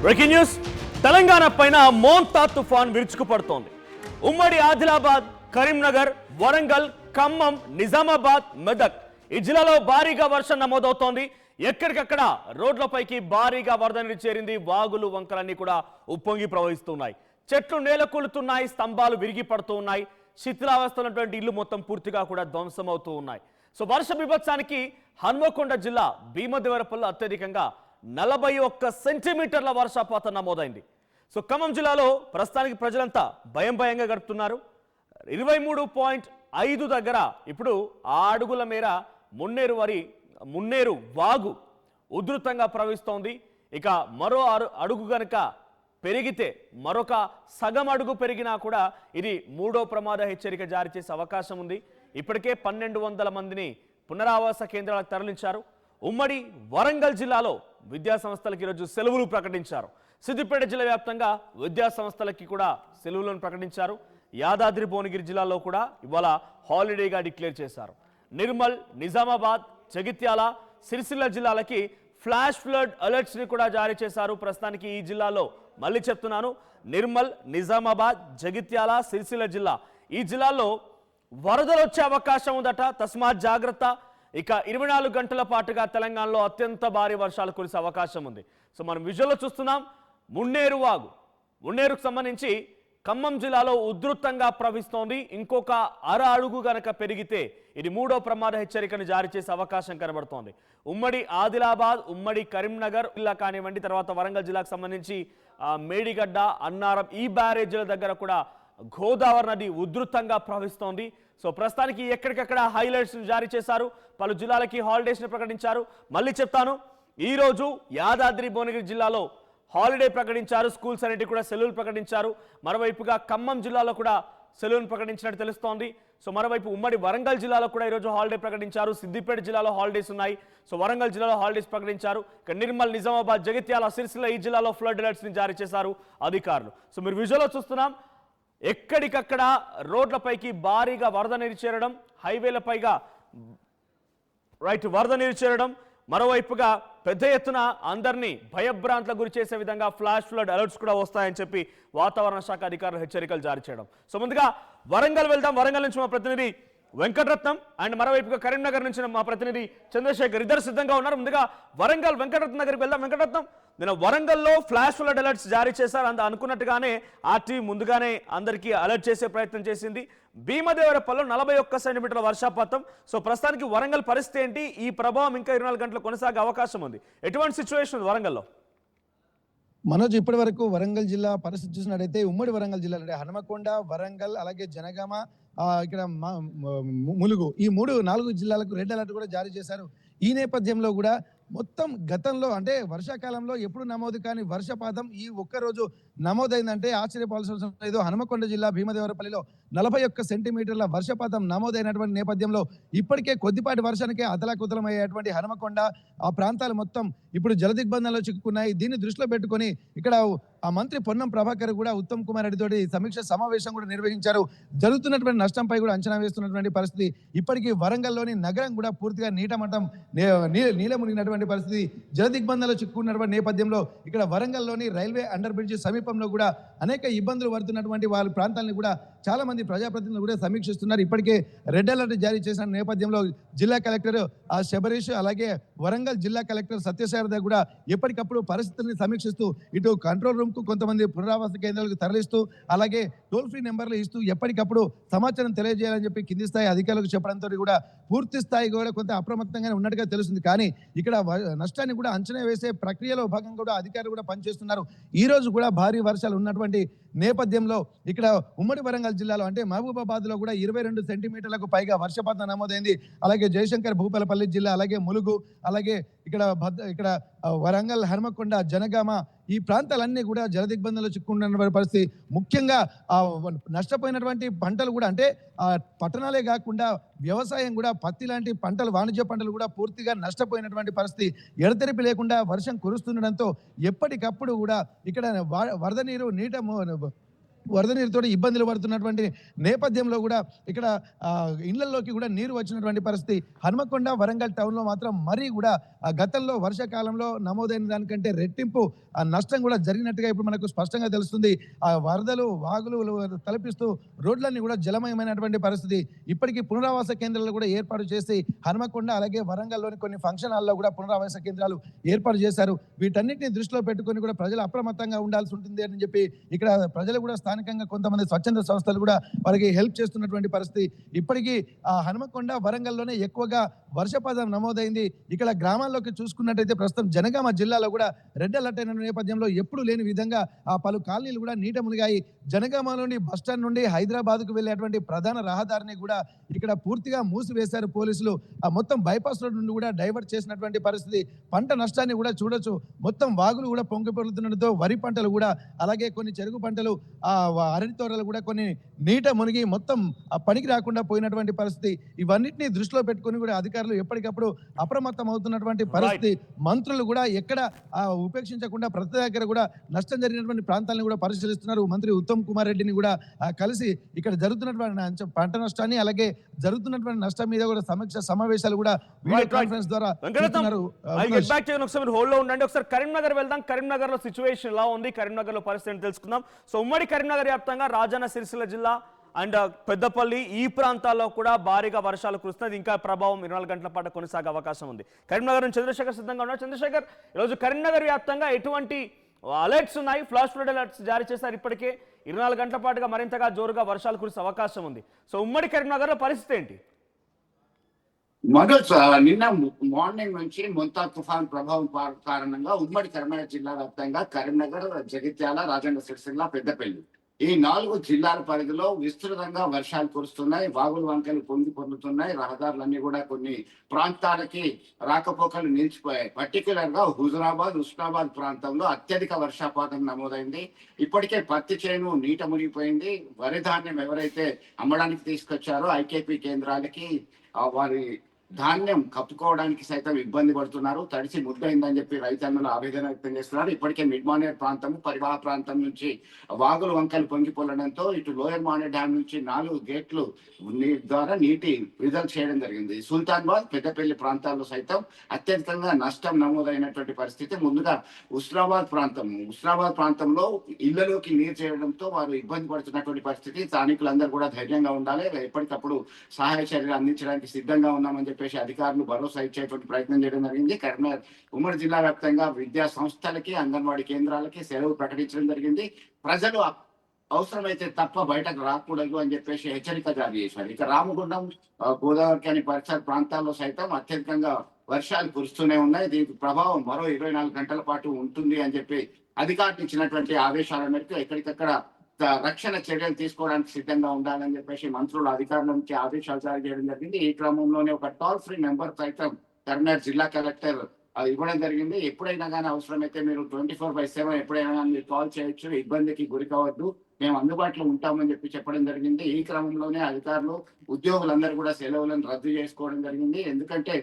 Breaking news Telangana పైన మోంతా తుఫాన్ విరుచుకుపడుతోంది. ఉమ్మడి ఆదిలాబాద్, కరీంనగర్, వరంగల్, ఖమ్మం, నిజామాబాద్, మెదక్ ఈ జిల్లాలో భారీగా వర్షం నమోదవుతోంది. ఎక్కడికక్కడ రోడ్లపైకి భారీగా వరద నీరు చేరింది. వాగులు వంకలన్నీ కూడా ఉప్పొంగి ప్రవహిస్తున్నాయి. చెట్లు నేలకూలుతున్నాయి, స్తంభాలు విరిగి పడుతూ ఉన్నాయి. శిథిలావస్థ ఉన్నటువంటి ఇల్లు మొత్తం పూర్తిగా కూడా ధ్వంసమవుతూ ఉన్నాయి. సో వర్ష బీభత్సానికి హన్మకొండ జిల్లా భీమదేవరపల్లి అత్యధికంగా 41 సెంటీమీటర్ల వర్షపాతం నమోదైంది. సో ఖమ్మం జిల్లాలో ప్రస్తుతానికి ప్రజలంతా భయంగా గడుపుతున్నారు. 23.5 దగ్గర ఇప్పుడు 6 అడుగుల మేర మున్నేరు వాగు ఉధృతంగా ప్రవహిస్తోంది. ఇక మరో అడుగు గనుక పెరిగితే, మరొక సగం అడుగు పెరిగినా కూడా ఇది 3వ ప్రమాద హెచ్చరిక జారీ చేసే అవకాశం ఉంది. ఇప్పటికే 1200 మందిని పునరావాస కేంద్రాలకు తరలించారు. ఉమ్మడి వరంగల్ జిల్లాలో విద్యా సంస్థలకు ఈరోజు సెలవులు ప్రకటించారు. సిద్దిపేట జిల్లా వ్యాప్తంగా విద్యా సంస్థలకి కూడా సెలవులను ప్రకటించారు. యాదాద్రి భువనగిరి జిల్లాలో కూడా ఇవాళ హాలిడేగా డిక్లేర్ చేశారు. నిర్మల్, నిజామాబాద్, జగిత్యాల, సిరిసిల్ల జిల్లాలకి ఫ్లాష్ ఫ్లడ్ అలర్ట్స్ ని కూడా జారీ చేశారు. ప్రస్తుతానికి ఈ జిల్లాలో మళ్ళీ చెప్తున్నాను, నిర్మల్, నిజామాబాద్, జగిత్యాల, సిరిసిల్ల జిల్లా ఈ జిల్లాల్లో వరదలు వచ్చే అవకాశం ఉందట. తస్మాత్ జాగ్రత్త. ఇక 24 గంటల పాటుగా తెలంగాణలో అత్యంత భారీ వర్షాలు కురిసే అవకాశం ఉంది. సో మనం విజువల్లో చూస్తున్నాం మున్నేరు వాగు. మున్నేరుకు సంబంధించి ఖమ్మం జిల్లాలో ఉధృతంగా ప్రవహిస్తోంది. ఇంకొక అడుగు గనక పెరిగితే ఇది 3వ ప్రమాద హెచ్చరికను జారీ చేసే అవకాశం కనబడుతోంది. ఉమ్మడి ఆదిలాబాద్, ఉమ్మడి కరీంనగర్ జిల్లా కానివ్వండి, తర్వాత వరంగల్ జిల్లాకు సంబంధించి మేడిగడ్డ, అన్నారం ఈ బ్యారేజీల దగ్గర కూడా గోదావరి నది ఉధృతంగా ప్రవహిస్తోంది. సో ప్రస్తుతానికి ఎక్కడికక్కడ హైలైట్స్ జారీ చేశారు. పలు జిల్లాలకి హాలిడేస్ ని ప్రకటించారు. మళ్ళీ చెప్తాను, ఈ రోజు యాదాద్రి భువనగిరి జిల్లాలో హాలిడే ప్రకటించారు. స్కూల్స్ అన్నిటి కూడా సెలవులు ప్రకటించారు. మరోవైపుగా ఖమ్మం జిల్లాలో కూడా సెలవును ప్రకటించినట్టు తెలుస్తోంది. సో మరోవైపు ఉమ్మడి వరంగల్ జిల్లాలో కూడా ఈరోజు హాలిడే ప్రకటించారు. సిద్దిపేట జిల్లాలో హాలిడేస్ ఉన్నాయి. సో వరంగల్ జిల్లాలో హాలిడేస్ ప్రకటించారు. ఇక నిర్మల్, నిజామాబాద్, జగిత్యాల, సిరిసిల్ల ఈ జిల్లాలో ఫ్లడ్ అలర్ట్స్ ని జారీ చేశారు అధికారులు. సో మీరు విజువల్లో చూస్తున్నాం, ఎక్కడికక్కడ రోడ్లపైకి భారీగా వరద నీరు చేరడం, హైవేలపైగా వరద నీరు చేరడం, మరోవైపుగా పెద్ద ఎత్తున అందరినీ భయభ్రాంతులకు గురి చేసే విధంగా ఫ్లాష్ ఫ్లడ్ అలర్ట్స్ కూడా వస్తాయని చెప్పి వాతావరణ శాఖ అధికారులు హెచ్చరికలు జారీ చేయడం. సో ముందుగా వరంగల్ వెళ్దాం. వరంగల్ నుంచి మా ప్రతినిధి వెంకటరత్నం అండ్ మరోవైపుగా కరీంనగర్ నుంచి మా ప్రతినిధి చంద్రశేఖర్ ఇద్దరు సిద్ధంగా ఉన్నారు. ముందుగా వరంగల్ వెంకటరత్నం దగ్గరికి వెళ్దాం. వెంకటరత్నం, నేను వరంగల్లో ఫ్లాష్ ఫ్లడ్ అలర్ట్స్ జారీ చేశారు. అనుకున్నట్టుగానే ఆర్టీవీ ముందుగానే అందరికీ అలర్ట్ చేసే ప్రయత్నం చేసింది. భీమదేవరపల్లిలో 41 సెంటీమీటర్ల వర్షపాతం. సో ప్రస్తుతానికి వరంగల్ పరిస్థితి ఏంటి? ఈ ప్రభావం ఇంకా 24 గంటలు కొనసాగే అవకాశం ఉంది. ఎటువంటి సిచ్యువేషన్ ఉంది వరంగల్లో? మనోజ్, ఇప్పటి వరకు వరంగల్ జిల్లా పరిస్థితి చూసినట్టయితే ఉమ్మడి వరంగల్ జిల్లా అంటే హనుమకొండ, వరంగల్, అలాగే జనగామ, ఇక్కడ ములుగు ఈ 4 జిల్లాలకు రెడ్ అలర్ట్ కూడా జారీ చేశారు. ఈ నేపథ్యంలో కూడా మొత్తం గతంలో అంటే వర్షాకాలంలో ఎప్పుడు నమోదు కాని వర్షపాతం ఈ ఒక్కరోజు నమోదైందంటే ఆశ్చర్యపోవాల్సిన అవసరం లేదు. హనుమకొండ జిల్లా భీమదేవరపల్లిలో 41 సెంటీమీటర్ల వర్షపాతం నమోదైనటువంటి నేపథ్యంలో ఇప్పటికే కొద్దిపాటి వర్షానికే అతలాకుతలమయ్యేటువంటి హనుమకొండ ఆ ప్రాంతాలు మొత్తం ఇప్పుడు జలదిగ్బంధంలో చిక్కుకున్నాయి. దీన్ని దృష్టిలో పెట్టుకుని ఇక్కడ ఆ మంత్రి పొన్నం ప్రభాకర్ కూడా ఉత్తమ్ కుమార్ రెడ్డి తోటి సమీక్ష సమావేశం కూడా నిర్వహించారు. జరుగుతున్నటువంటి నష్టంపై కూడా అంచనా వేస్తున్నటువంటి పరిస్థితి. ఇప్పటికీ వరంగల్లోని నగరం కూడా పూర్తిగా నీటమట్టం నీల మునిగినటువంటి పరిస్థితి. జలదిగ్బంధంలో చిక్కుకున్నటువంటి నేపథ్యంలో ఇక్కడ వరంగల్లోని రైల్వే అండర్ బ్రిడ్జ్ సమీపంలో కూడా అనేక ఇబ్బందులు పడుతున్నటువంటి వాళ్ళ ప్రాంతాలను కూడా చాలా మంది ప్రజాప్రతినిధులు కూడా సమీక్షిస్తున్నారు. ఇప్పటికే రెడ్ అలర్ట్ జారీ చేసిన నేపథ్యంలో జిల్లా కలెక్టర్ శబరీష్, అలాగే వరంగల్ జిల్లా కలెక్టర్ సత్యశారద కూడా ఎప్పటికప్పుడు పరిస్థితుల్ని సమీక్షిస్తూ ఇటు కంట్రోల్ రూమ్ కు కొంతమంది పునరావాస కేంద్రాలకు తరలిస్తూ అలాగే టోల్ ఫ్రీ నెంబర్లు ఇస్తూ ఎప్పటికప్పుడు సమాచారం తెలియజేయాలని చెప్పి కింది స్థాయి అధికారులకు చెప్పడంతో కూడా పూర్తి స్థాయి కూడా కొంత అప్రమత్తంగానే ఉన్నట్టుగా తెలుస్తుంది. కానీ ఇక్కడ నష్టాన్ని కూడా అంచనా వేసే ప్రక్రియలో భాగంగా కూడా అధికారులు కూడా పనిచేస్తున్నారు. ఈ రోజు కూడా భారీ వర్షాలు ఉన్నటువంటి నేపథ్యంలో ఇక్కడ ఉమ్మడి వరంగల్ జిల్లాలో అంటే మహబూబాబాద్ లో కూడా 22 సెంటీమీటర్లకు పైగా వర్షపాతం నమోదైంది. అలాగే జయశంకర్ భూపాలపల్లి జిల్లా, అలాగే ములుగు, అలాగే ఇక్కడ వరంగల్, హనుమకొండ, జనగామ ఈ ప్రాంతాలన్నీ కూడా జలదిగ్బంధంలో చిక్కుకున్న పరిస్థితి. ముఖ్యంగా నష్టపోయినటువంటి పంటలు కూడా అంటే పట్టణాలే కాకుండా వ్యవసాయం కూడా పత్తి లాంటి పంటలు, వాణిజ్య పంటలు కూడా పూర్తిగా నష్టపోయినటువంటి పరిస్థితి. ఎడతెరిపి లేకుండా వర్షం కురుస్తుండడంతో ఎప్పటికప్పుడు కూడా ఇక్కడ వరద నీరు వరద నీరుతో ఇబ్బందులు పడుతున్నటువంటి నేపథ్యంలో కూడా ఇక్కడ ఇళ్లలోకి కూడా నీరు వచ్చినటువంటి పరిస్థితి. హనుమకొండ వరంగల్ టౌన్లో మాత్రం మరీ కూడా గతంలో వర్షాకాలంలో నమోదైన దానికంటే రెట్టింపు నష్టం కూడా జరిగినట్టుగా ఇప్పుడు మనకు స్పష్టంగా తెలుస్తుంది. ఆ వరదలు వాగులు తలపిస్తూ రోడ్లన్నీ కూడా జలమయమైనటువంటి పరిస్థితి. ఇప్పటికీ పునరావాస కేంద్రాలు కూడా ఏర్పాటు చేసి హనుమకొండ అలాగే వరంగల్లోని కొన్ని ఫంక్షన్ హాల్లో కూడా పునరావాస కేంద్రాలు ఏర్పాటు చేశారు. వీటన్నిటిని దృష్టిలో పెట్టుకొని కూడా ప్రజలు అప్రమత్తంగా ఉండాల్సి ఉంటుంది అని చెప్పి ఇక్కడ ప్రజలు కూడా స్థానికంగా కొంతమంది స్వచ్ఛంద సంస్థలు కూడా వారికి హెల్ప్ చేస్తున్నటువంటి పరిస్థితి. ఇప్పటికీ హనుమకొండ వరంగల్లోనే ఎక్కువగా వర్షపాతం నమోదైంది. ఇక్కడ గ్రామాల్లోకి చూసుకున్నట్టయితే ప్రస్తుతం జనగామ జిల్లాలో కూడా రెడ్ అలర్ట్ అయిన నేపథ్యంలో ఎప్పుడు లేని విధంగా పలు కాలనీలు కూడా నీట మునిగాయి. జనగామ నుండి బస్టాండ్ నుండి హైదరాబాద్కు వెళ్ళేటువంటి ప్రధాన రహదారిని కూడా ఇక్కడ పూర్తిగా మూసివేశారు పోలీసులు. మొత్తం బైపాస్ రోడ్ నుండి కూడా డైవర్ట్ చేసినటువంటి పరిస్థితి. పంట నష్టాన్ని కూడా చూడొచ్చు. మొత్తం వాగులు కూడా పొంగి పొరులుతుండటంతో వరి పంటలు కూడా అలాగే కొన్ని చెరుకు పంటలు అరటి తోటలు కూడా కొన్ని నీట మునిగి మొత్తం పనికి రాకుండా పోయినటువంటి పరిస్థితి. ఇవన్నిటిని దృష్టిలో పెట్టుకుని కూడా అధికారులు ఎప్పటికప్పుడు అప్రమత్తం అవుతున్నటువంటి పరిస్థితి. మంత్రులు కూడా ఎక్కడ ఉపేక్షించకుండా ప్రతి దగ్గర కూడా నష్టం జరిగినటువంటి ప్రాంతాలను కూడా పరిశీలిస్తున్నారు. మంత్రి ఉత్తమ్ కుమార్ రెడ్డిని కూడా కలిసి ఇక్కడ జరుగుతున్నటువంటి పంట నష్టాన్ని అలాగే జరుగుతున్నటువంటి నష్టం మీద కూడా సమీక్ష సమావేశాలు కూడా వీడియో కాన్ఫరెన్స్ ద్వారా ఒకసారి కరీంనగర్ వెళ్దాం. కరీంనగర్ లో సిచ్యువేషన్ ఎలా ఉంది, కరీంనగర్ లో పరిస్థితి తెలుసుకుందాం. సో ఉమ్మడి కరీంనగర్ వ్యాప్తంగా రాజన్న సిరిసిల్ల జిల్లా అండ్ పెద్దపల్లి ఈ ప్రాంతాల్లో కూడా భారీగా వర్షాలు కురుస్తుంది. ఇంకా ప్రభావం 24 గంటల పాటు కొనసాగే అవకాశం ఉంది. కరీంనగర్ నుంచి చంద్రశేఖర్ సిద్ధంగా ఉన్నారు. చంద్రశేఖర్, ఈరోజు కరీంనగర్ వ్యాప్తంగా ఎటువంటి అలర్ట్స్ ఉన్నాయి? ఫ్లాష్ ఫ్లడ్ అలర్ట్స్ జారీ చేశారు. ఇప్పటికే 24 గంటల పాటుగా మరింతగా జోరుగా వర్షాలు కురిసే అవకాశం ఉంది. సో ఉమ్మడి కరీంనగర్ లో పరిస్థితి ఏంటి? మనోజ్, నిన్న మార్నింగ్ నుంచి ముంతా తుఫాన్ ప్రభావం కారణంగా ఉమ్మడి కరీంనగర్ జిల్లా వ్యాప్తంగా కరీంనగర్, జగిత్యాల, రాజన్న సిరిసిల్ల, పెద్దపల్లి ఈ 4 జిల్లాల పరిధిలో విస్తృతంగా వర్షాలు కురుస్తున్నాయి. వాగులు వంకలు పొంగి పొందుతున్నాయి. రహదారులన్నీ కూడా కొన్ని ప్రాంతాలకి రాకపోకలు నిలిచిపోయాయి. పర్టికులర్ గా హుజురాబాద్, ఉస్మానాబాద్ ప్రాంతంలో అత్యధిక వర్షపాతం నమోదైంది. ఇప్పటికే పత్తి చేను నీట మునిగిపోయింది. వరి ధాన్యం ఎవరైతే అమ్మడానికి తీసుకొచ్చారో ఐకేపీ కేంద్రాలకి వారి ధాన్యం కప్పుకోవడానికి సైతం ఇబ్బంది పడుతున్నారు. తడిసి ముద్దయిందని చెప్పి రైతన్నలు ఆవేదన వ్యక్తం చేస్తున్నారు. ఇప్పటికే మిడ్ మానేర్ ప్రాంతము, పరివాహ ప్రాంతం నుంచి వాగులు వంకలు పొంగిపోలడంతో ఇటు లోయర్ మానేర్ డ్యామ్ నుంచి 4 గేట్లు ద్వారా నీటి విడుదల చేయడం జరిగింది. సుల్తానాబాద్, పెద్దపల్లి ప్రాంతాల్లో సైతం అత్యధికంగా నష్టం నమోదైనటువంటి పరిస్థితి. ముందుగా ఉస్మానాబాద్ ప్రాంతంలో ఇళ్లలోకి నీరు చేరడంతో వారు ఇబ్బంది పడుతున్నటువంటి పరిస్థితి. స్థానికులందరూ కూడా ధైర్యంగా ఉండాలి, ఎప్పటికప్పుడు సహాయ చర్యలు అందించడానికి సిద్ధంగా ఉన్నామని చెప్పేసి అధికారులు భరోసా ఇచ్చేటువంటి ప్రయత్నం చేయడం జరిగింది. కరీంనగర్ ఉమ్మడి జిల్లా వ్యాప్తంగా విద్యా సంస్థలకి, అంగన్వాడీ కేంద్రాలకి సెలవు ప్రకటించడం జరిగింది. ప్రజలు అవసరమైతే తప్ప బయటకు రాకూడదు అని చెప్పేసి హెచ్చరిక జారీ చేశారు. ఇక రామగుండం, గోదావరి అని పరిసర ప్రాంతాల్లో సైతం అత్యధికంగా వర్షాలు కురుస్తూనే ఉన్నాయి. దీనికి ప్రభావం మరో 24 గంటల పాటు ఉంటుంది అని చెప్పి అధికారులు ఇచ్చినటువంటి ఆదేశాల మేరకు ఎక్కడికక్కడ రక్షణ చర్యలు తీసుకోవడానికి సిద్ధంగా ఉండాలని చెప్పేసి మంత్రులు, అధికారుల నుంచి ఆదేశాలు జారీ చేయడం జరిగింది. ఈ క్రమంలోనే ఒక టోల్ ఫ్రీ నెంబర్ సైతం కరీంనగర్ జిల్లా కలెక్టర్ ఇవ్వడం జరిగింది. ఎప్పుడైనా కానీ అవసరమైతే మీరు 24/7 ఎప్పుడైనా కానీ మీరు కాల్ చేయొచ్చు, ఇబ్బందికి గురి కావద్దు, మేము అందుబాటులో ఉంటామని చెప్పి చెప్పడం జరిగింది. ఈ క్రమంలోనే అధికారులు, ఉద్యోగులందరూ కూడా సెలవులను రద్దు చేసుకోవడం జరిగింది. ఎందుకంటే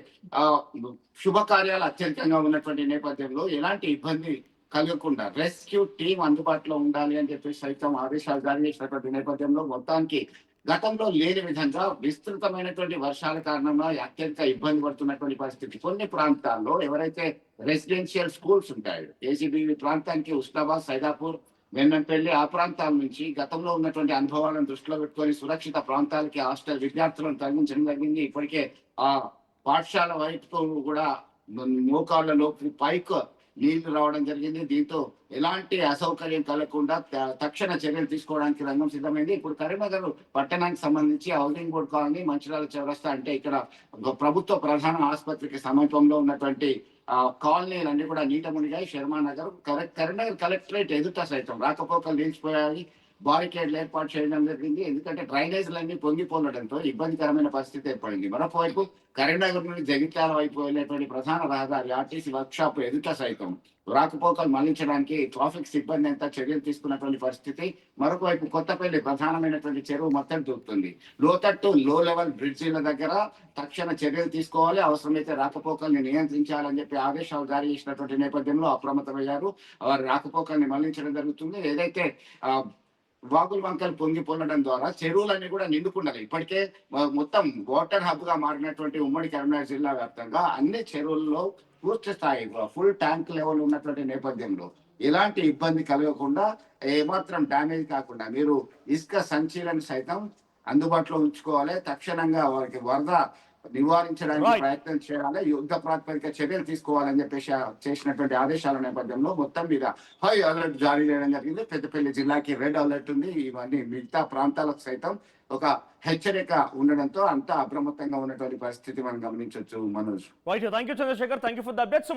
శుభకార్యాలు అత్యధికంగా ఉన్నటువంటి నేపథ్యంలో ఎలాంటి ఇబ్బంది కలగకుండా రెస్క్యూ టీం అందుబాటులో ఉండాలి అని చెప్పి సైతం ఆదేశాలు జారీ చేసినటువంటి నేపథ్యంలో మొత్తానికి గతంలో లేని విధంగా విస్తృతమైనటువంటి వర్షాల కారణంగా అత్యంత ఇబ్బంది పడుతున్నటువంటి పరిస్థితి. కొన్ని ప్రాంతాల్లో ఎవరైతే రెసిడెన్షియల్ స్కూల్స్ ఉంటాయో, ఏసీబీ ప్రాంతానికి ఉస్మానాబాద్, సైదాపూర్, వెన్నంపల్లి ఆ ప్రాంతాల నుంచి గతంలో ఉన్నటువంటి అనుభవాలను దృష్టిలో పెట్టుకొని సురక్షిత ప్రాంతాలకి హాస్టల్ విద్యార్థులను తరలించడం జరిగింది. ఇప్పటికే ఆ పాఠశాల వైపు కూడా మోకాళ్ళలోకి పైకి నీళ్లు రావడం జరిగింది. దీంతో ఎలాంటి అసౌకర్యం కలగకుండా తక్షణ చర్యలు తీసుకోవడానికి రంగం సిద్ధమైంది. ఇప్పుడు కరీంనగర్ పట్టణానికి సంబంధించి హౌసింగ్ బోర్డ్ కాలనీ, మంచిర్యాల చౌరస్తా అంటే ఇక్కడ ప్రభుత్వ ప్రధాన ఆసుపత్రికి సమీపంలో ఉన్నటువంటి కాలనీలన్నీ కూడా నీట మునిగాయి. శర్మానగర్, కరీంనగర్ కలెక్టరేట్ ఎదుట సైతం రాకపోకలు నిలిచిపోయాయి. బారికేడ్లు ఏర్పాటు చేయడం జరిగింది. ఎందుకంటే డ్రైనేజీలన్నీ పొంగిపోలడంతో ఇబ్బందికరమైన పరిస్థితి ఏర్పడింది. మరొకవైపు కరీంనగర్ నుండి జగిత్యాల వైపు వెళ్ళేటువంటి ప్రధాన రహదారి ఆర్టీసీ వర్క్ షాప్ ఎదుట సైతం రాకపోకలు మళ్లించడానికి ట్రాఫిక్ సిబ్బంది అంతా చర్యలు తీసుకున్నటువంటి పరిస్థితి. మరొక వైపు కొత్తపల్లి ప్రధానమైనటువంటి చెరువు మొత్తం దూకుతుంది. లోతట్టు, లో లెవెల్ బ్రిడ్జీల దగ్గర తక్షణ చర్యలు తీసుకోవాలి, అవసరమైతే రాకపోకల్ని నియంత్రించాలని చెప్పి ఆదేశాలు జారీ చేసినటువంటి నేపథ్యంలో అప్రమత్తమయ్యారు. వారి రాకపోకల్ని మళ్లించడం జరుగుతుంది. ఏదైతే వాగులు వంకలు పొంగి పొందడం ద్వారా చెరువులన్నీ కూడా నిండుకున్నది. ఇప్పటికే మొత్తం వాటర్ హబ్ గా మారినటువంటి ఉమ్మడి కరీంనగర్ జిల్లా వ్యాప్తంగా అన్ని చెరువుల్లో పూర్తి స్థాయి ఫుల్ ట్యాంక్ లెవెల్ ఉన్నటువంటి నేపథ్యంలో ఎలాంటి ఇబ్బంది కలగకుండా, ఏమాత్రం డ్యామేజ్ కాకుండా మీరు ఇసుక సంచీలను సైతం అందుబాటులో ఉంచుకోవాలి. తక్షణంగా వారికి వరద నివారించడానికి ప్రయత్నం చేయాలి, యుద్ధ ప్రాతిపదిక చర్యలు తీసుకోవాలని చెప్పేసి చేసినటువంటి ఆదేశాల నేపథ్యంలో మొత్తం మీద హై అలర్ట్ జారీ చేయడం జరిగింది. పెద్దపల్లి జిల్లాకి రెడ్ అలర్ట్ ఉంది. ఇవన్నీ మిగతా ప్రాంతాలకు సైతం ఒక హెచ్చరిక ఉండడంతో అంతా అప్రమత్తంగా ఉన్నటువంటి పరిస్థితి మనం గమనించవచ్చు. Manoj, thank you Chandrashekhar, thank you for the updates.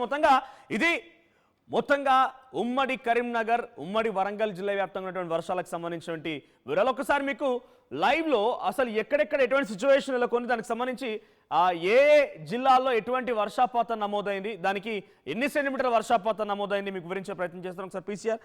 మొత్తంగా ఉమ్మడి కరీంనగర్, ఉమ్మడి వరంగల్ జిల్లా వ్యాప్తంగా ఉన్నటువంటి వర్షాలకు సంబంధించినటువంటి వివరాలు ఒకసారి మీకు లైవ్ లో అసలు ఎక్కడెక్కడ ఎటువంటి సిచ్యువేషన్ నెలకొని, దానికి సంబంధించి ఏ జిల్లాల్లో ఎటువంటి వర్షపాతం నమోదైంది, దానికి ఎన్ని సెంటీమీటర్ల వర్షపాతం నమోదైంది మీకు వివరించే ప్రయత్నం చేస్తాం. ఒకసారి పీసీఆర్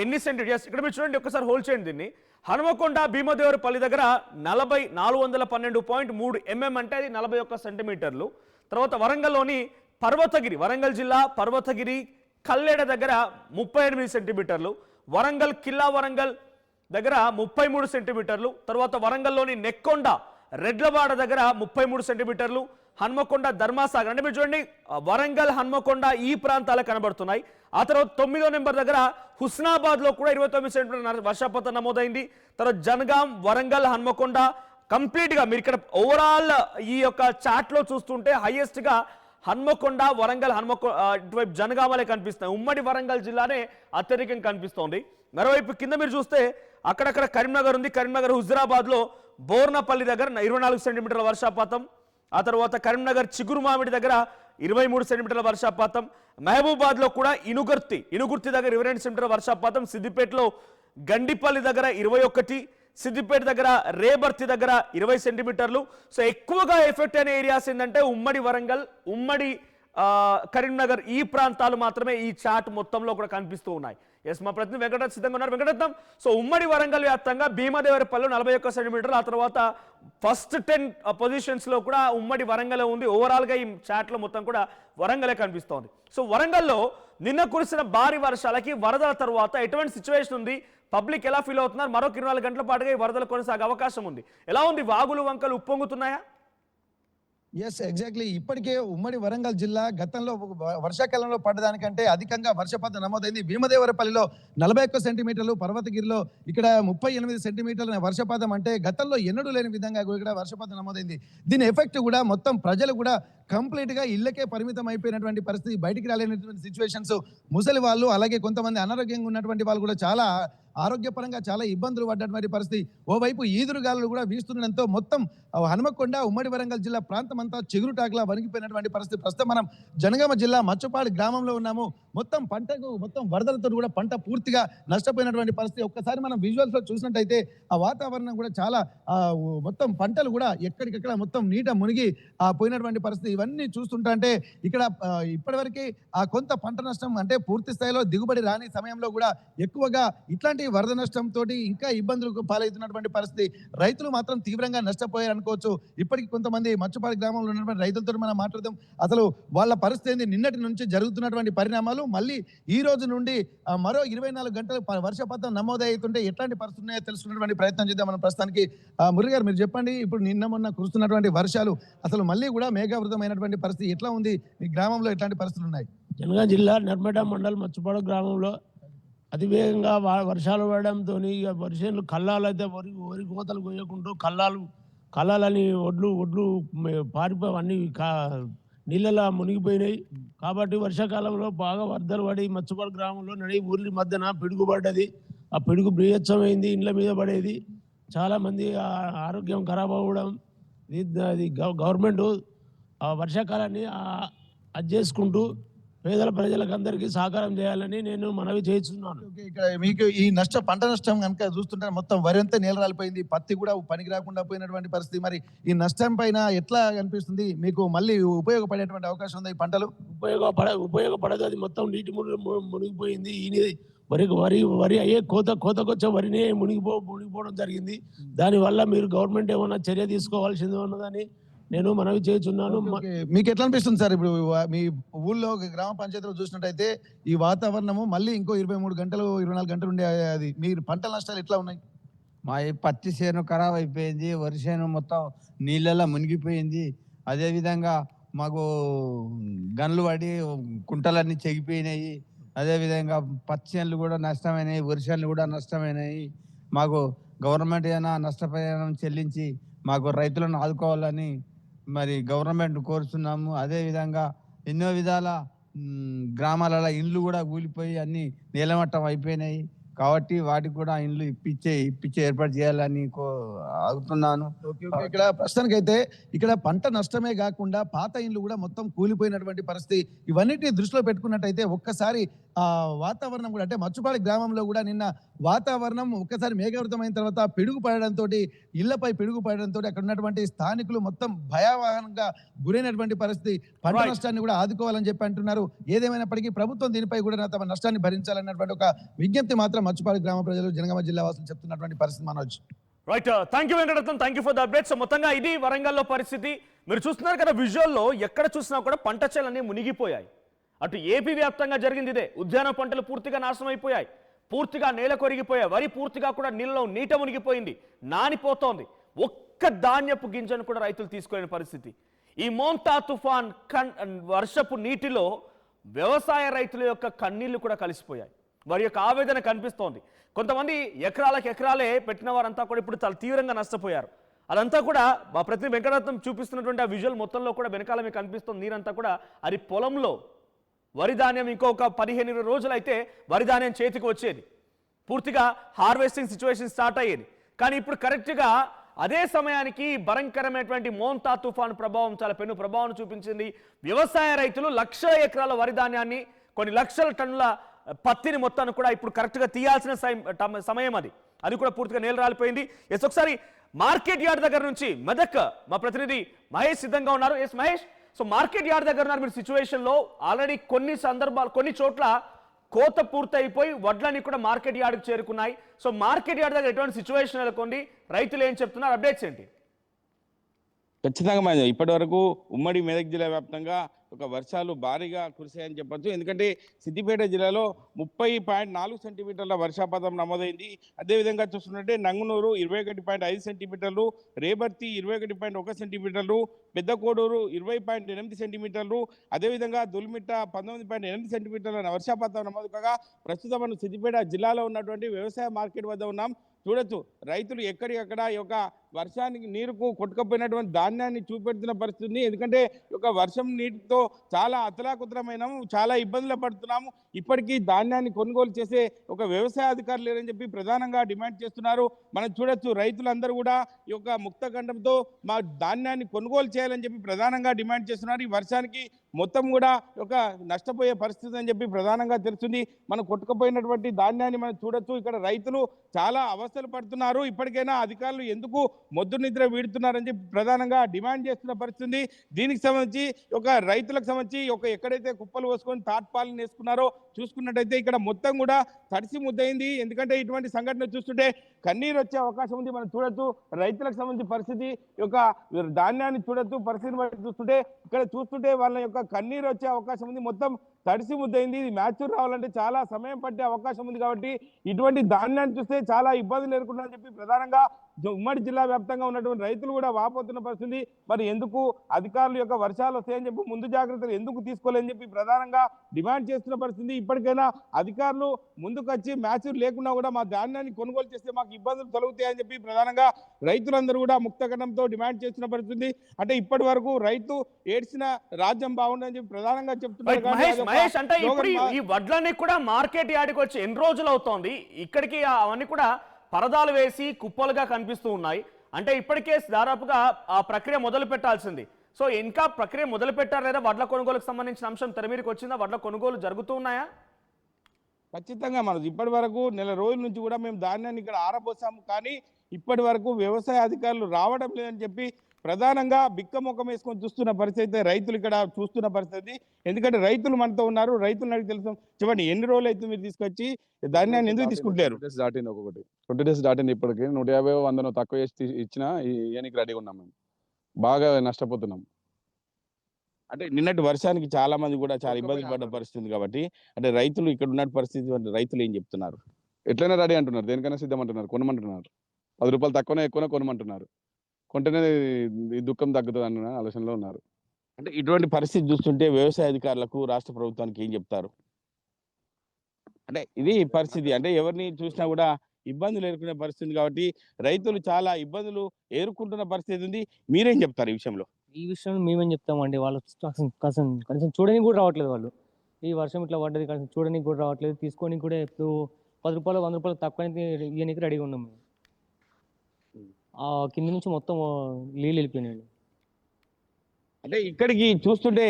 ఎన్ని సెంటీమీటర్స్ ఇక్కడ మీరు చూడండి, ఒకసారి హోల్డ్ చేయండి దీన్ని. హనుమకొండ భీమదేవరపల్లి దగ్గర 412.3 mm అంటే అది 41 సెంటీమీటర్లు. తర్వాత వరంగల్లోని పర్వతగిరి, వరంగల్ జిల్లా పర్వతగిరి కల్లేడ దగ్గర 38 సెంటీమీటర్లు, వరంగల్ కిల్లా వరంగల్ దగ్గర 33 సెంటీమీటర్లు, తర్వాత వరంగల్లోని నెక్కొండ రెడ్లవాడ దగ్గర 33 సెంటీమీటర్లు, హన్మకొండ ధర్మాసాగర్ అంటే మీరు చూడండి వరంగల్ హన్మకొండ ఈ ప్రాంతాలు కనబడుతున్నాయి. ఆ తర్వాత 9వ నెంబర్ దగ్గర హుస్నాబాద్ లో కూడా 29 సెంటీమీటర్ల వర్షపాతం నమోదైంది. తర్వాత జనగాం, వరంగల్, హన్మకొండ కంప్లీట్ గా మీరు ఇక్కడ ఓవరాల్ ఈ యొక్క చాట్ లో చూస్తుంటే హైయెస్ట్ గా హన్మకొండ, వరంగల్, ఇటువైపు జనగామలే కనిపిస్తాయి. ఉమ్మడి వరంగల్ జిల్లానే అత్యధికంగా కనిపిస్తోంది. మరోవైపు కింద మీరు చూస్తే అక్కడక్కడ కరీంనగర్ ఉంది. కరీంనగర్ హుజురాబాద్ లో బోర్నపల్లి దగ్గర 24 సెంటీమీటర్ల వర్షపాతం. ఆ తర్వాత కరీంనగర్ చిగురుమామిడి దగ్గర 23 సెంటీమీటర్ల వర్షపాతం. మహబూబాద్ లో కూడా ఇనుగుర్తి దగ్గర 22 సెంటీమీటర్ల వర్షపాతం. సిద్దిపేటలో గండిపల్లి దగ్గర 21, సిద్దిపేట దగ్గర రేబర్తి దగ్గర 20 సెంటీమీటర్లు. సో ఎక్కువగా ఎఫెక్ట్ అయిన ఏరియాస్ ఏంటంటే ఉమ్మడి వరంగల్, ఉమ్మడి కరీంనగర్ ఈ ప్రాంతాలు మాత్రమే ఈ చాట్ మొత్తంలో కూడా కనిపిస్తూ ఉన్నాయి. ఎస్, మా ప్రతినిధి వెంకటరత్నం సిద్ధంగా ఉన్నారు. వెంకటరత్నం, సో ఉమ్మడి వరంగల్ వ్యాప్తంగా భీమదేవరపల్లి 41 సెంటీమీటర్లు, ఆ తర్వాత ఫస్ట్ 10 పొజిషన్స్ లో కూడా ఉమ్మడి వరంగల్ ఉంది. ఓవరాల్ గా ఈ చాట్ లో మొత్తం కూడా వరంగలే కనిపిస్తోంది. సో వరంగల్లో నిన్న కురిసిన భారీ వర్షాలకి వరదల తర్వాత ఎటువంటి సిచ్యువేషన్ ఉంది, పబ్లిక్ ఎలా ఫీల్ అవుతున్నారు, మరొక 24 గంటల పాటుగా ఈ వరదలు కొనసాగే అవకాశం ఉంది, ఎలా ఉంది, వాగులు వంకలు ఉప్పొంగుతున్నాయా? Yes, exactly. ఇప్పటికే ఉమ్మడి వరంగల్ జిల్లా గతంలో వర్షాకాలంలో పడ్డదానికంటే అధికంగా వర్షపాతం నమోదైంది. భీమదేవరపల్లిలో 41 సెంటీమీటర్లు, పర్వతగిరిలో ఇక్కడ 38 సెంటీమీటర్ల వర్షపాతం, అంటే గతంలో ఎన్నడూ లేని విధంగా ఇక్కడ వర్షపాతం నమోదైంది. దీని ఎఫెక్ట్ కూడా మొత్తం ప్రజలు కూడా కంప్లీట్ గా ఇళ్లకే పరిమితం అయిపోయినటువంటి పరిస్థితి, బయటికి రాలేనటువంటి సిచ్యువేషన్స్. ముసలి వాళ్ళు అలాగే కొంతమంది అనారోగ్యంగా ఉన్నటువంటి వాళ్ళు కూడా చాలా ఆరోగ్యపరంగా చాలా ఇబ్బందులు పడ్డటువంటి పరిస్థితి. ఓవైపు ఈదురుగాలు కూడా వీస్తుండడంతో మొత్తం హనుమకొండ, ఉమ్మడి వరంగల్ జిల్లా ప్రాంతం అంతా చిగురుటాకులా వణికిపోయినటువంటి పరిస్థితి. ప్రస్తుతం మనం జనగామ జిల్లా మచ్చపాడు గ్రామంలో ఉన్నాము. మొత్తం వరదలతో కూడా పంట పూర్తిగా నష్టపోయినటువంటి పరిస్థితి. ఒక్కసారి మనం విజువల్స్ లో చూసినట్టయితే ఆ వాతావరణం కూడా చాలా మొత్తం పంటలు కూడా ఎక్కడికక్కడ మొత్తం నీట మునిగి పోయినటువంటి పరిస్థితి. ఇవన్నీ చూస్తుంటే ఇక్కడ ఇప్పటివరకు కొంత పంట నష్టం, అంటే పూర్తి స్థాయిలో దిగుబడి రాని సమయంలో కూడా ఎక్కువగా ఇట్లాంటి వరద నష్టంతో ఇంకా ఇబ్బందులకు పాలవుతున్నటువంటి పరిస్థితి. రైతులు మాత్రం తీవ్రంగా నష్టపోయారు అనుకోవచ్చు. ఇప్పటికి కొంతమంది మచ్చపాడు గ్రామంలో ఉన్నటువంటి రైతులతో మనం మాట్లాడదాం. అసలు వాళ్ళ పరిస్థితి నిన్నటి నుంచి జరుగుతున్నటువంటి పరిణామాలు, మళ్ళీ ఈ రోజు నుండి మరో 24 గంటలు వర్షపాతం నమోదవుతుంటే ఎట్లాంటి పరిస్థితులు ఉన్నాయో తెలుసుకున్నటువంటి ప్రయత్నం చేద్దాం మనం ప్రస్తుతానికి. మురళి గారు, మీరు చెప్పండి, ఇప్పుడు నిన్న మొన్న కురుస్తున్నటువంటి వర్షాలు అసలు మళ్ళీ కూడా మేఘావృతమైనటువంటి పరిస్థితి ఎట్లా ఉంది? మీ గ్రామంలో ఎట్లాంటి పరిస్థితులు ఉన్నాయి? జనగాం జిల్లా నర్మడ మండలం మచ్చపాడు గ్రామంలో అతివేగంగా వర్షాలు పడడంతో వర్షాలు కల్లాలు అయితే వరి కోతలు కొయ్యకుంటూ కల్లాలని ఒడ్లు పారిపోయి అన్ని నీళ్ళలా మునిగిపోయినాయి. కాబట్టి వర్షాకాలంలో బాగా వరదలు పడి మచ్చపాడు గ్రామంలో ఊరి మధ్యన పిడుగు పడ్డది. ఆ పిడుగు బృహత్సమైంది, ఇండ్ల మీద పడేది. చాలా మంది ఆరోగ్యం ఖరాబ్ అవ్వడం. అది గవర్నమెంట్ ఆ వర్షాకాలాన్ని అది చేసుకుంటూ పేదల ప్రజలకు అందరికీ సహకారం చేయాలని నేను మనవి చేస్తున్నాను. ఇక్కడ మీకు ఈ పంట నష్టం కనుక చూస్తుంటే మొత్తం వరి అంతా నేల రాలిపోయింది, పత్తి కూడా పనికి రాకుండా పోయినటువంటి పరిస్థితి. మరి ఈ నష్టం పైన ఎట్లా అనిపిస్తుంది మీకు? మళ్ళీ ఉపయోగపడేటువంటి అవకాశం ఉంది ఈ పంటలు? ఉపయోగపడదు, అది మొత్తం నీటి మునిగిపోయింది. వరి అయ్యే కోతకొచ్చే వరినే మునిగిపోవడం జరిగింది. దానివల్ల మీరు గవర్నమెంట్ ఏమైనా చర్య తీసుకోవాల్సింది ఉన్నదని నేను మనవి చేస్తున్నాను. ఓకే. మీకు ఎట్లా అనిపిస్తుంది సార్ ఇప్పుడు మీ ఊళ్ళో గ్రామ పంచాయతీలో చూసినట్టయితే ఈ వాతావరణము మళ్ళీ ఇంకో 23 గంటలు 24 గంటలు ఉండే అది మీరు పంటల నష్టాలు ఎట్లా ఉన్నాయి? మా ఈ పత్తి చేను ఖరాబ్ అయిపోయింది, వరి చేను మొత్తం నీళ్ళలో మునిగిపోయింది. అదేవిధంగా మాకు గన్లు పడి కుంటలన్నీ చెగిపోయినాయి. అదేవిధంగా పత్తి చేనులు కూడా నష్టమైనాయి, వరి చేనులు కూడా నష్టమైనాయి. మాకు గవర్నమెంట్ అయినా నష్టపరిహారం చెల్లించి మాకు రైతులను ఆదుకోవాలని మరి గవర్నమెంట్ కోరుతున్నాము. అదేవిధంగా ఎన్నో విధాల గ్రామాలలో ఇండ్లు కూడా కూలిపోయి అన్ని నీలమట్టం అయిపోయినాయి. కాబట్టి వాటికి కూడా ఇండ్లు ఇప్పించే ఏర్పాటు చేయాలని అడుగుతున్నాను. ఓకే. ఇక్కడ ప్రస్తుతానికైతే ఇక్కడ పంట నష్టమే కాకుండా పాత ఇండ్లు కూడా మొత్తం కూలిపోయినటువంటి పరిస్థితి. ఇవన్నిటిని దృష్టిలో పెట్టుకున్నట్టయితే ఒక్కసారి వాతావరణం కూడా అంటే మచ్చుపాడి గ్రామంలో కూడా నిన్న వాతావరణం ఒక్కసారి మేఘావృతమైన తర్వాత పిడుగు పడడంతో ఇళ్లపై పిడుగు పడడంతో అక్కడ ఉన్నటువంటి స్థానికులు మొత్తం భయావహంగా గురైనటువంటి పరిస్థితి. పంట నష్టాన్ని కూడా ఆదుకోవాలని చెప్పి అంటున్నారు. ఏదేమైనప్పటికీ ప్రభుత్వం దీనిపై కూడా తమ నష్టాన్ని భరించాలన్నటువంటి ఒక విజ్ఞప్తి మాత్రం మచ్చుపాడి గ్రామ ప్రజలు జనగామ జిల్లా వాసులు చెప్తున్నటువంటి పరిస్థితి Manoj. Right, thank you Venkataratnam, thank you for the update. So మొత్తంగా ఇది వరంగల్లో పరిస్థితి. మీరు చూస్తున్నారు కదా విజువల్లో, ఎక్కడ చూసినా కూడా పంట చేలన్నీ మునిగిపోయాయి. అటు ఏపీ వ్యాప్తంగా జరిగింది ఇదే. ఉద్యాన పంటలు పూర్తిగా నాశనం అయిపోయాయి, పూర్తిగా నేల కొరిగిపోయాయి, వరి పూర్తిగా కూడా నీళ్ళలో నీట మునిగిపోయింది, నానిపోతోంది. ఒక్క ధాన్యపు గింజను కూడా రైతులు తీసుకోలేని పరిస్థితి. ఈ మోంతా తుఫాన్ వర్షపు నీటిలో వ్యవసాయ రైతుల యొక్క కన్నీళ్లు కూడా కలిసిపోయాయి. వారి యొక్క ఆవేదన కనిపిస్తోంది. కొంతమంది ఎకరాలే పెట్టిన వారంతా కూడా ఇప్పుడు చాలా తీవ్రంగా నష్టపోయారు. అదంతా కూడా మా ప్రతినిధి వెంకటరత్నం చూపిస్తున్నటువంటి ఆ విజువల్ మొత్తంలో కూడా వెనకాల మీకు కనిపిస్తుంది. నీరంతా కూడా అది పొలంలో వరి ధాన్యం ఇంకొక 15 రోజులు అయితే వరి ధాన్యం చేతికి వచ్చేది, పూర్తిగా హార్వెస్టింగ్ సిచ్యువేషన్ స్టార్ట్ అయ్యేది. కానీ ఇప్పుడు కరెక్ట్గా అదే సమయానికి భయంకరమైనటువంటి మోంతా తుఫాను ప్రభావం చాలా పెను ప్రభావం చూపించింది. వ్యవసాయ రైతులు 1,00,000 ఎకరాల వరి ధాన్యాన్ని, కొన్ని లక్షల టన్నుల పత్తిని మొత్తాన్ని కూడా ఇప్పుడు కరెక్ట్గా తీయాల్సిన సమయం అది కూడా పూర్తిగా నేల రాలిపోయింది. ఎస్, ఒకసారి మార్కెట్ యార్డ్ దగ్గర నుంచి మెదక్ మా ప్రతినిధి మహేష్ సిద్ధంగా ఉన్నారు. Yes Mahesh, so market yard దగ్గర ఉన్నారు మీరు. సిచ్యువేషన్లో ఆల్రెడీ కొన్ని చోట్ల కోత పూర్తయిపోయి వడ్లన్నీ కూడా మార్కెట్ యార్డ్కి చేరుకున్నాయి. సో మార్కెట్ యార్డ్ దగ్గర ఎటువంటి సిచ్యువేషన్ నెలకొంది, రైతులు ఏం చెప్తున్నారు, అప్డేట్స్ ఏంటి? ఖచ్చితంగా ఇప్పటి వరకు ఉమ్మడి మెదక్ జిల్లా వ్యాప్తంగా ఒక వర్షాలు భారీగా కురిశాయని చెప్పొచ్చు. ఎందుకంటే సిద్దిపేట జిల్లాలో 30.4 సెంటీమీటర్ల వర్షపాతం నమోదైంది. అదేవిధంగా చూసుకుంటే నంగునూరు 21.5 సెంటీమీటర్లు, రేబర్తి 21.1 సెంటీమీటర్లు, పెద్దకోడూరు 20.8 సెంటీమీటర్లు, అదేవిధంగా దుల్మిట్ట 19.8 సెంటీమీటర్ల వర్షపాతం నమోదు కాగా ప్రస్తుతం మనం సిద్దిపేట జిల్లాలో ఉన్నటువంటి వ్యవసాయ మార్కెట్ వద్ద ఉన్నాం. చూడొచ్చు, రైతులు ఎక్కడికక్కడ ఈ యొక్క వర్షానికి నీరుకు కొట్టుకపోయినటువంటి ధాన్యాన్ని చూపెడుతున్న పరిస్థితి. ఎందుకంటే ఈ యొక్క వర్షం నీటితో చాలా అతలాకుతలమైనాము, చాలా ఇబ్బందులు పడుతున్నాము. ఇప్పటికీ ధాన్యాన్ని కొనుగోలు చేసే ఒక వ్యవసాయ అధికారులు లేరని చెప్పి ప్రధానంగా డిమాండ్ చేస్తున్నారు. మనం చూడొచ్చు, రైతులందరూ కూడా ఈ యొక్క ముక్తకంఠంతో మా ధాన్యాన్ని కొనుగోలు చేయాలని చెప్పి ప్రధానంగా డిమాండ్ చేస్తున్నారు. ఈ వర్షానికి మొత్తం కూడా ఒక నష్టపోయే పరిస్థితి అని చెప్పి ప్రధానంగా తెలుస్తుంది. మనం కొట్టుకుపోయినటువంటి ధాన్యాన్ని మనం చూడొచ్చు. ఇక్కడ రైతులు చాలా అవస్థలు పడుతున్నారు. ఇప్పటికైనా అధికారులు ఎందుకు మొద్దు నిద్ర వీడుతున్నారని చెప్పి ప్రధానంగా డిమాండ్ చేస్తున్న పరిస్థితి. దీనికి సంబంధించి ఒక రైతులకు సంబంధించి ఒక ఎక్కడైతే కుప్పలు పోసుకొని తాట్పాలను వేసుకున్నారో చూసుకున్నట్టయితే ఇక్కడ మొత్తం కూడా తడిసి ముద్దయింది. ఎందుకంటే ఇటువంటి సంఘటన చూస్తుంటే కన్నీరు వచ్చే అవకాశం ఉంది. మనం చూడొచ్చు, రైతులకు సంబంధించి పరిస్థితి, యొక్క ధాన్యాన్ని చూడొచ్చు, పరిస్థితిని బట్టి చూస్తుంటే ఇక్కడ చూస్తుంటే వాళ్ళ యొక్క కన్నీరు వచ్చే అవకాశం ఉంది. మొత్తం తడిసి ముద్దయింది. ఇది మ్యాచ్యూర్ రావాలంటే చాలా సమయం పట్టే అవకాశం ఉంది. కాబట్టి ఇటువంటి ధాన్యాన్ని చూస్తే చాలా ఇబ్బందులు ఎదుర్కొన్నారని చెప్పి ప్రధానంగా ఉమ్మడి జిల్లా వ్యాప్తంగా ఉన్నటువంటి రైతులు కూడా వాపోతున్న పరిస్థితి. మరి ఎందుకు అధికారులు యొక్క వర్షాలు వస్తాయని చెప్పి ముందు జాగ్రత్తలు ఎందుకు తీసుకోలేని చెప్పి ప్రధానంగా డిమాండ్ చేస్తున్న పరిస్థితి. ఇప్పటికైనా అధికారులు ముందుకు వచ్చి మ్యాచ్యూర్ లేకున్నా కూడా మా ధాన్యాన్ని కొనుగోలు చేస్తే మాకు ఇబ్బందులు తొలగుతాయని చెప్పి ప్రధానంగా రైతులందరూ కూడా ముక్తకంఠంతో డిమాండ్ చేస్తున్న పరిస్థితి. అంటే ఇప్పటి వరకు రైతు ఏడ్చిన రాజ్యం బాగుండని చెప్పి ప్రధానంగా చెప్తున్నారు. మహేష్, అంటే ఇప్పుడు ఈ వడ్లన్నీ కూడా మార్కెట్ యార్డ్కి వచ్చి ఎన్ని రోజులు అవుతోంది? ఇక్కడికి అవన్నీ కూడా పరదాలు వేసి కుప్పలుగా కనిపిస్తూ ఉన్నాయి. అంటే ఇప్పటికే దాదాపుగా ఆ ప్రక్రియ మొదలు పెట్టాల్సింది. సో ఇంకా ప్రక్రియ మొదలు పెట్టారు లేదా? వడ్ల కొనుగోలుకు సంబంధించిన అంశం తెరమీరికి వచ్చిందా? వడ్ల కొనుగోలు జరుగుతూ ఉన్నాయా? ఖచ్చితంగా మనం ఇప్పటి వరకు నెల రోజుల నుంచి కూడా మేము ధాన్యాన్ని ఇక్కడ ఆరబోసాము. కానీ ఇప్పటి వరకు వ్యవసాయ అధికారులు రావడం లేదని చెప్పి ప్రధానంగా బిక్కమొక్కం వేసుకొని చూస్తున్న పరిస్థితి రైతులు ఇక్కడ చూస్తున్న పరిస్థితి. ఎందుకంటే రైతులు మనతో ఉన్నారు, రైతులు అడిగి తెలుసు. చెప్పండి, ఎన్ని రోజులు అయితే మీరు తీసుకొచ్చి ధాన్యాన్ని ఎందుకు తీసుకుంటారు? 20 డేస్ దాటింది. ఇప్పటికి 150 100 తక్కువ చేసి ఇచ్చినా ఇయనికి రెడీగా ఉన్నాం మేము. బాగా నష్టపోతున్నాం. అంటే నిన్నటి వర్షానికి చాలా మంది కూడా చాలా ఇబ్బంది పడ్డ పరిస్థితి ఉంది కాబట్టి అంటే రైతులు ఇక్కడ ఉన్న పరిస్థితి రైతులు ఏం చెప్తున్నారు? ఎట్లయినా రెడీ అంటున్నారు, దేనికైనా సిద్ధం అంటున్నారు, కొనమంటున్నారు. 10 రూపాయలు తక్కువనే ఎక్కువనే కొనమంటున్నారు. కొంటేనే ఈ దుఃఖం తగ్గుతుంది అన్న ఆలోచనలో ఉన్నారు. అంటే ఇటువంటి పరిస్థితి చూస్తుంటే వ్యవసాయ అధికారులకు రాష్ట్ర ప్రభుత్వానికి ఏం చెప్తారు? అంటే ఇది పరిస్థితి, అంటే ఎవరిని చూసినా కూడా ఇబ్బందులు ఎదుర్కొనే పరిస్థితి ఉంది కాబట్టి రైతులు చాలా ఇబ్బందులు ఎదుర్కొంటున్న పరిస్థితి ఉంది. మీరేం చెప్తారు ఈ విషయంలో? ఈ విషయం మేమేం చెప్తామండి, వాళ్ళు కనీసం చూడడానికి కూడా రావట్లేదు. వాళ్ళు ఈ వర్షం ఇట్లా పడ్డది కనీసం చూడడానికి కూడా రావట్లేదు. తీసుకొని కూడా ఇప్పుడు 10 రూపాయలు 100 రూపాయలు తక్కువ ఇవన్నీ రెడీగా ఉన్నాం మేము. ఆ కింద నుంచి మొత్తం నీళ్ళు వెళ్ళిపోయినాయండి. అంటే ఇక్కడికి చూస్తుంటే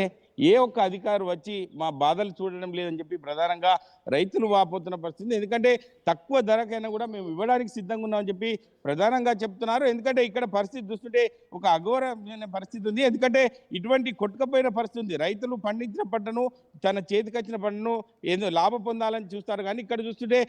ఏ ఒక్క అధికారి వచ్చి మా బాధలు చూడడం లేదని చెప్పి ప్రధానంగా రైతులు వాపోతున్న పరిస్థితి. ఎందుకంటే తక్కువ ధరకైనా కూడా మేము ఇవ్వడానికి సిద్ధంగా ఉన్నామని చెప్పి ప్రధానంగా చెప్తున్నారు. ఎందుకంటే ఇక్కడ పరిస్థితి చూస్తుంటే ఒక అఘోరమైన పరిస్థితి ఉంది. ఎందుకంటే ఇటువంటి కొట్టుకపోయిన పరిస్థితి ఉంది. రైతులు పండించిన పంటను, తన చేతికి వచ్చిన పంటను ఏదో లాభ పొందాలని చూస్తారు, కానీ ఇక్కడ చూస్తుంటే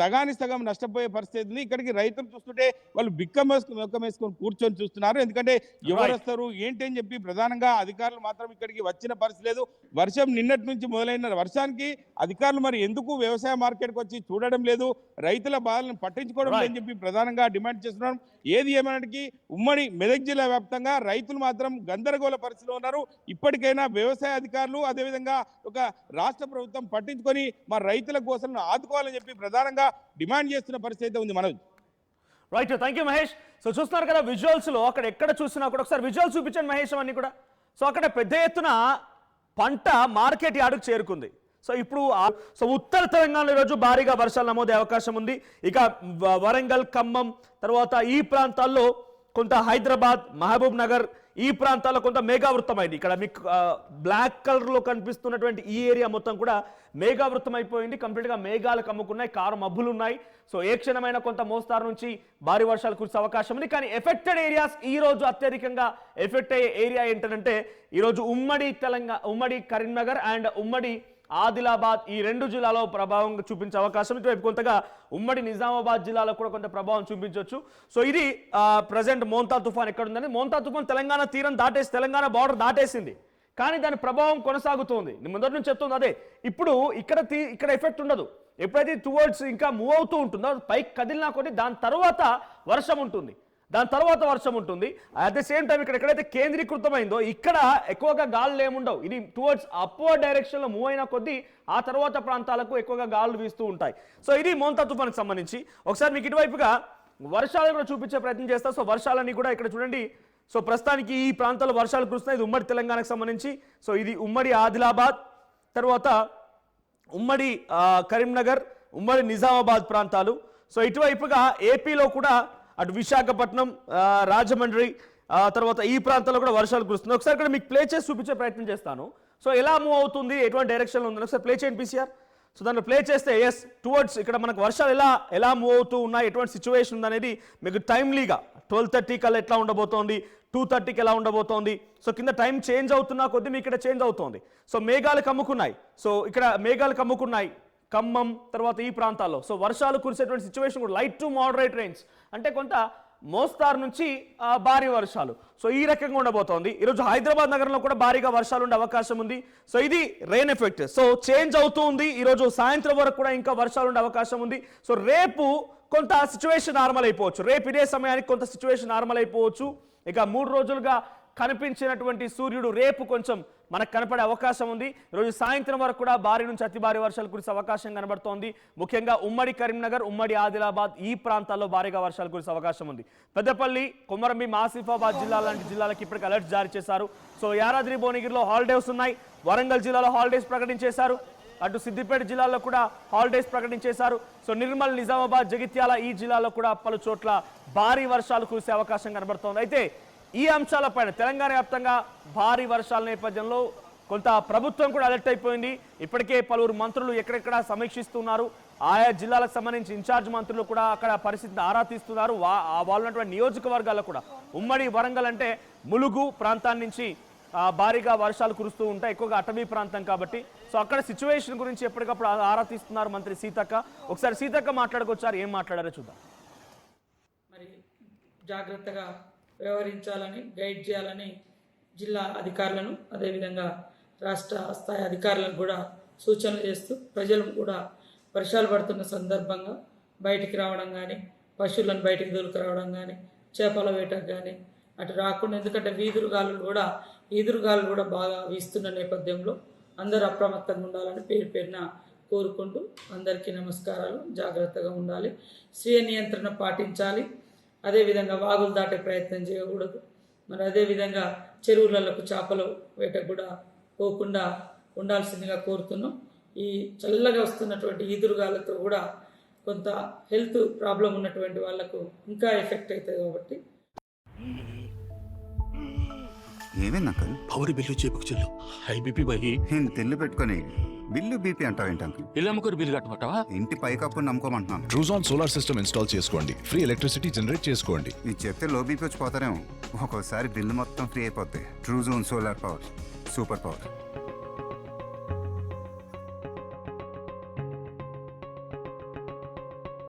సగానికి సగం నష్టపోయే పరిస్థితి ఉంది. ఇక్కడికి రైతులు చూస్తుంటే వాళ్ళు బిక్కం వేసుకొని కూర్చొని చూస్తున్నారు. ఎందుకంటే ఎవరు వస్తారు ఏంటి అని చెప్పి ప్రధానంగా అధికారులు మాత్రం ఇక్కడికి వచ్చిన పరిస్థితి లేదు. వర్షం నిన్నటి నుంచి మొదలైన వర్షానికి అధికారులు మరి ఎందుకు వ్యవసాయ మార్కెట్కి వచ్చి చూడడం లేదు, రైతుల బాధలను పట్టించుకోవడం లేదని చెప్పి ప్రధానంగా డిమాండ్ చేస్తున్నాం. ఏది ఏమైనటికీ ఉమ్మడి మెదక్ జిల్లా వ్యాప్తంగా రైతులు మాత్రం గందరగోళ పరిస్థితిలో ఉన్నారు. ఇప్పటికైనా వ్యవసాయ అధికారులు అదేవిధంగా ఒక రాష్ట్ర ప్రభుత్వం పట్టించుకొని మా రైతుల కోసం ఆదుకోవాలని చెప్పి ప్రధానంగా డిమాండ్ చేస్తున్న పరిస్థితి ఉంది. Manoj. Right, thank you Mahesh. So చూస్తున్నారు కదా విజువల్స్లో, అక్కడ ఎక్కడ చూసినా కూడా ఒకసారి విజువల్స్ చూపించండి మహేష్ అన్నీ కూడా. సో అక్కడ పెద్ద ఎత్తున పంట మార్కెట్ యార్డుకు చేరుకుంది. సో ఇప్పుడు ఉత్తర తెలంగాణలో ఈరోజు భారీగా వర్షాలు నమోదే అవకాశం ఉంది. ఇక వరంగల్, ఖమ్మం తర్వాత ఈ ప్రాంతాల్లో కొంత హైదరాబాద్, మహబూబ్ నగర్ ఈ ప్రాంతాల్లో కొంత మేఘావృతమైంది. ఇక్కడ మీకు బ్లాక్ కలర్లో కనిపిస్తున్నటువంటి ఈ ఏరియా మొత్తం కూడా మేఘావృతం అయిపోయింది. కంప్లీట్గా మేఘాలు కమ్ముకున్నాయి, కారు మబ్బులు ఉన్నాయి. సో ఏ క్షణమైన కొంత మోస్తారు నుంచి భారీ వర్షాలు కురిసే అవకాశం ఉంది. కానీ ఎఫెక్టెడ్ ఏరియాస్ ఈ రోజు అత్యధికంగా ఎఫెక్ట్ అయ్యే ఏరియా ఏంటంటే ఈరోజు ఉమ్మడి కరీంనగర్ అండ్ ఉమ్మడి ఆదిలాబాద్ ఈ 2 జిల్లాలో ప్రభావం చూపించే అవకాశం. ఇటువైపు కొంతగా ఉమ్మడి నిజామాబాద్ జిల్లాలో కూడా కొంత ప్రభావం చూపించవచ్చు. సో ఇది ప్రజెంట్ మోంతా తుఫాన్ ఎక్కడ ఉందని, మోంతా తుఫాన్ తెలంగాణ తీరం దాటేసి తెలంగాణ బార్డర్ దాటేసింది, కానీ దాని ప్రభావం కొనసాగుతోంది. మొదటి నుంచి చెప్తుంది అదే. ఇప్పుడు ఇక్కడ ఎఫెక్ట్ ఉండదు. ఎప్పుడైతే టువర్డ్స్ ఇంకా మూవ్ అవుతూ ఉంటుందో పైకి కదిలినా కొద్ది దాని తర్వాత వర్షం ఉంటుంది. అట్ ద సేమ్ టైం ఎక్కడైతే కేంద్రీకృతమైందో ఇక్కడ ఎక్కువగా గాలులు ఏముండవు. ఇది టువర్డ్స్ అప్వర్డ్ డైరెక్షన్లో మూవ్ అయిన కొద్దీ ఆ తర్వాత ప్రాంతాలకు ఎక్కువగా గాలులు వీస్తూ ఉంటాయి. సో ఇది మోంతా తుఫాన్కి సంబంధించి. ఒకసారి మీకు ఇటువైపుగా వర్షాలు కూడా చూపించే ప్రయత్నం చేస్తా. సో వర్షాలన్నీ కూడా ఇక్కడ చూడండి. సో ప్రస్తుతానికి ఈ ప్రాంతాల్లో వర్షాలు కురుస్తున్నాయి. ఇది ఉమ్మడి తెలంగాణకు సంబంధించి. సో ఇది ఉమ్మడి ఆదిలాబాద్, తర్వాత ఉమ్మడి కరీంనగర్, ఉమ్మడి నిజామాబాద్ ప్రాంతాలు. సో ఇటువైపుగా ఏపీలో కూడా అటు విశాఖపట్నం, రాజమండ్రి తర్వాత ఈ ప్రాంతాల్లో కూడా వర్షాలు కురుస్తుంది. ఒకసారి కూడా మీకు ప్లే చేసి చూపించే ప్రయత్నం చేస్తాను. సో ఎలా మూవ్ అవుతుంది, ఎటువంటి డైరెక్షన్లో ఉందని ఒకసారి ప్లే చేయండి పీసీఆర్. సో దాంట్లో ప్లే చేస్తే ఎస్ టువర్డ్స్ ఇక్కడ మనకు వర్షాలు ఎలా మూవ్ అవుతూ ఉన్నాయి, ఎటువంటి సిచ్యువేషన్ ఉందనేది మీకు టైమ్లీగా 12:30 కల్లా ఎట్లా ఉండబోతోంది, 2:30కి ఎలా ఉండబోతోంది. సో కింద టైం చేంజ్ అవుతున్నా కొద్దీ మీకు ఇక్కడ చేంజ్ అవుతోంది. సో మేఘాలు కమ్ముకున్నాయి ఖమ్మం తర్వాత ఈ ప్రాంతాల్లో. సో వర్షాలు కురిసేటువంటి సిచ్యువేషన్ కూడా లైట్ టు మోడరేట్ రైన్స్, అంటే కొంత మోస్తారు నుంచి భారీ వర్షాలు. సో ఈ రకంగా ఉండబోతోంది. ఈరోజు హైదరాబాద్ నగరంలో కూడా భారీగా వర్షాలు ఉండే అవకాశం ఉంది. సో ఇది రెయిన్ ఎఫెక్ట్. సో చేంజ్ అవుతూ ఉంది. ఈరోజు సాయంత్రం వరకు కూడా ఇంకా వర్షాలు ఉండే అవకాశం ఉంది. సో రేపు కొంత సిచ్యువేషన్ నార్మల్ అయిపోవచ్చు. రేపు ఇదే సమయానికి కొంత సిచ్యువేషన్ నార్మల్ అయిపోవచ్చు. ఇక 3 రోజులుగా కనిపించినటువంటి సూర్యుడు రేపు కొంచెం మనకు కనపడే అవకాశం ఉంది. ఈరోజు సాయంత్రం వరకు కూడా భారీ నుంచి అతి భారీ వర్షాలు కురిసే అవకాశం కనబడుతోంది. ముఖ్యంగా ఉమ్మడి కరీంనగర్, ఉమ్మడి ఆదిలాబాద్ ఈ ప్రాంతాల్లో భారీగా వర్షాలు కురిసే అవకాశం ఉంది. పెద్దపల్లి, కొమరంభీం, ఆసిఫాబాద్ జిల్లా లాంటి జిల్లాలకు ఇప్పటికి అలర్ట్ జారీ చేశారు. సో యాదాద్రి భువనగిరిలో హాలిడేస్ ఉన్నాయి. వరంగల్ జిల్లాలో హాలిడేస్ ప్రకటించేశారు. అటు సిద్దిపేట జిల్లాలో కూడా హాలిడేస్ ప్రకటించేశారు. సో నిర్మల్, నిజామాబాద్, జగిత్యాల ఈ జిల్లాలో కూడా పలు చోట్ల భారీ వర్షాలు కురిసే అవకాశం కనబడుతోంది. అయితే ఈ అంశాలపైన తెలంగాణ వ్యాప్తంగా భారీ వర్షాల నేపథ్యంలో కొంత ప్రభుత్వం కూడా అలర్ట్ అయిపోయింది. ఇప్పటికే పలువురు మంత్రులు ఎక్కడెక్కడ సమీక్షిస్తున్నారు. ఆయా జిల్లాలకు సంబంధించి ఇన్ఛార్జ్ మంత్రులు కూడా అక్కడ పరిస్థితిని ఆరా తీస్తున్నారు. వాళ్ళున్నటువంటి నియోజకవర్గాల్లో కూడా ఉమ్మడి వరంగల్ అంటే ములుగు ప్రాంతాన్ని నుంచి భారీగా వర్షాలు కురుస్తూ ఉంటాయి. ఎక్కువగా అటవీ ప్రాంతం కాబట్టి సో అక్కడ సిచ్యువేషన్ గురించి ఎప్పటికప్పుడు ఆరా తీస్తున్నారు మంత్రి సీతక్క. ఒకసారి సీతక్క మాట్లాడుకొచ్చారు, ఏం మాట్లాడారో చూద్దాం. మరి జాగ్రత్తగా వ్యవహరించాలని గైడ్ చేయాలని జిల్లా అధికారులను అదేవిధంగా రాష్ట్ర స్థాయి అధికారులకు కూడా సూచనలు చేస్తూ ప్రజలు కూడా వర్షాలు పడుతున్న సందర్భంగా బయటికి రావడం కానీ పశువులను బయటికి దొరికి కానీ చేపల వేటకు కానీ అటు రాకుండా, ఎందుకంటే ఈదురుగాలు కూడా బాగా వీస్తున్న నేపథ్యంలో అందరూ అప్రమత్తంగా ఉండాలని పేరున కోరుకుంటూ అందరికీ నమస్కారాలు. జాగ్రత్తగా ఉండాలి, స్వీయ నియంత్రణ పాటించాలి. అదేవిధంగా వాగులు దాటే ప్రయత్నం చేయకూడదు. మరి అదేవిధంగా చెరువులకు చేపల వేటకు కూడా పోకుండా ఉండాల్సిందిగా కోరుతున్నాం. ఈ చల్లగా వస్తున్నటువంటి ఈదురుగాలతో కూడా కొంత హెల్త్ ప్రాబ్లం ఉన్నటువంటి వాళ్ళకు ఇంకా ఎఫెక్ట్ అవుతుంది కాబట్టి. ఏమేనా అంకల్? పవర్ బిల్లు చేపకు చెల్లు హై బీపీ బయి తెల్లు పెట్టుకొని బిల్లు బీపీ అంటావేంటి అంకుల్? ఇల్లు అమ్ముకోరు బిల్లు కట్టమంటావా? ఇంటి పైకప్పు నమ్ముకోమంటున్నాను. ట్రూజాన్ సోలార్ సిస్టమ్ ఇన్స్టాల్ చేసుకోండి, ఫ్రీ ఎలక్ట్రిసిటీ జనరేట్ చేసుకోండి. ఇది చెప్తే లో బీపీ వచ్చి పోతారేమో. ఒక్కోసారి బిల్లు మొత్తం ఫ్రీ అయిపోద్ది. Truzon solar power, super power.